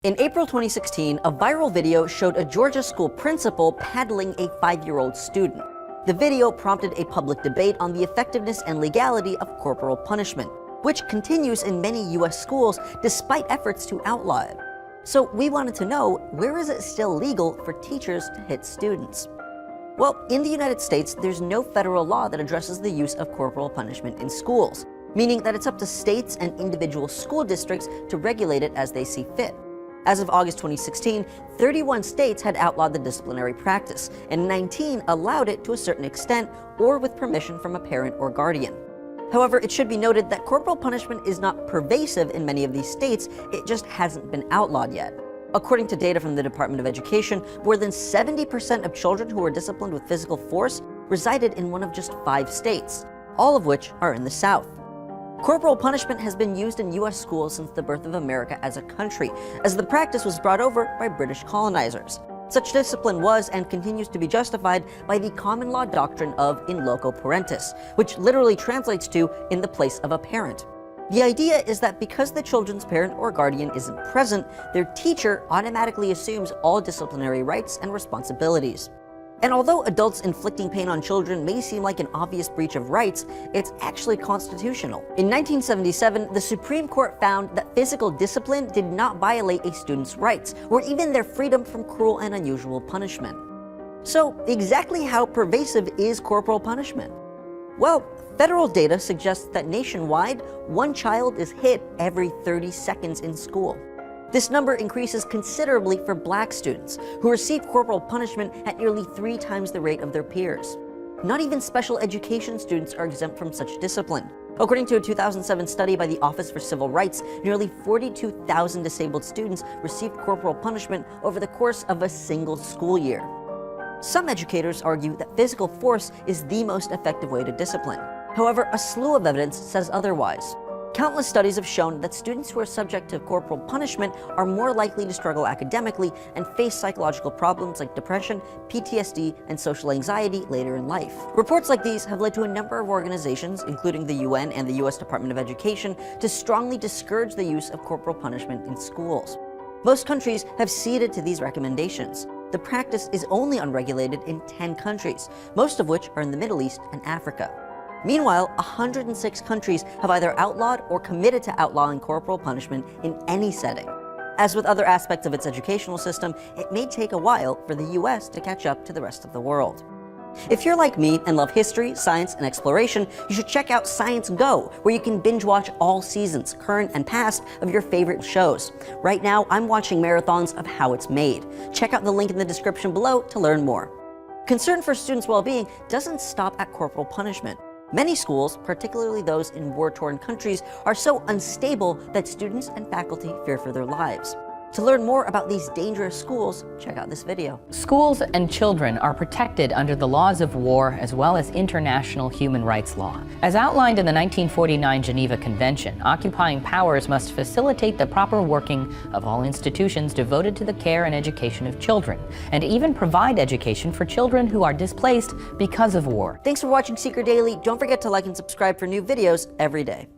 In April 2016, a viral video showed a Georgia school principal paddling a 5-year-old student. The video prompted a public debate on the effectiveness and legality of corporal punishment, which continues in many US schools despite efforts to outlaw it. So we wanted to know, where is it still legal for teachers to hit students? Well, in the United States, there's no federal law that addresses the use of corporal punishment in schools, meaning that it's up to states and individual school districts to regulate it as they see fit. As of August 2016, 31 states had outlawed the disciplinary practice, and 19 allowed it to a certain extent or with permission from a parent or guardian. However, it should be noted that corporal punishment is not pervasive in many of these states, it just hasn't been outlawed yet. According to data from the Department of Education, more than 70% of children who were disciplined with physical force resided in one of just 5 states, all of which are in the South. Corporal punishment has been used in US schools since the birth of America as a country, as the practice was brought over by British colonizers. Such discipline was and continues to be justified by the common law doctrine of in loco parentis, which literally translates to in the place of a parent. The idea is that because the children's parent or guardian isn't present, their teacher automatically assumes all disciplinary rights and responsibilities. And although adults inflicting pain on children may seem like an obvious breach of rights, it's actually constitutional. In 1977, the Supreme Court found that physical discipline did not violate a student's rights, or even their freedom from cruel and unusual punishment. So, exactly how pervasive is corporal punishment? Well, federal data suggests that nationwide, 1 child is hit every 30 seconds in school. This number increases considerably for Black students, who receive corporal punishment at nearly 3 times the rate of their peers. Not even special education students are exempt from such discipline. According to a 2007 study by the Office for Civil Rights, nearly 42,000 disabled students received corporal punishment over the course of a single school year. Some educators argue that physical force is the most effective way to discipline. However, a slew of evidence says otherwise. Countless studies have shown that students who are subject to corporal punishment are more likely to struggle academically and face psychological problems like depression, PTSD, and social anxiety later in life. Reports like these have led to a number of organizations, including the UN and the US Department of Education, to strongly discourage the use of corporal punishment in schools. Most countries have ceded to these recommendations. The practice is only unregulated in 10 countries, most of which are in the Middle East and Africa. Meanwhile, 106 countries have either outlawed or committed to outlawing corporal punishment in any setting. As with other aspects of its educational system, it may take a while for the US to catch up to the rest of the world. If you're like me and love history, science, and exploration, you should check out Science Go, where you can binge watch all seasons, current and past, of your favorite shows. Right now, I'm watching marathons of How It's Made. Check out the link in the description below to learn more. Concern for students' well-being doesn't stop at corporal punishment. Many schools, particularly those in war-torn countries, are so unstable that students and faculty fear for their lives. To learn more about these dangerous schools, check out this video. Schools and children are protected under the laws of war as well as international human rights law. As outlined in the 1949 Geneva Convention, occupying powers must facilitate the proper working of all institutions devoted to the care and education of children, and even provide education for children who are displaced because of war. Thanks for watching Seeker Daily. Don't forget to like and subscribe for new videos every day.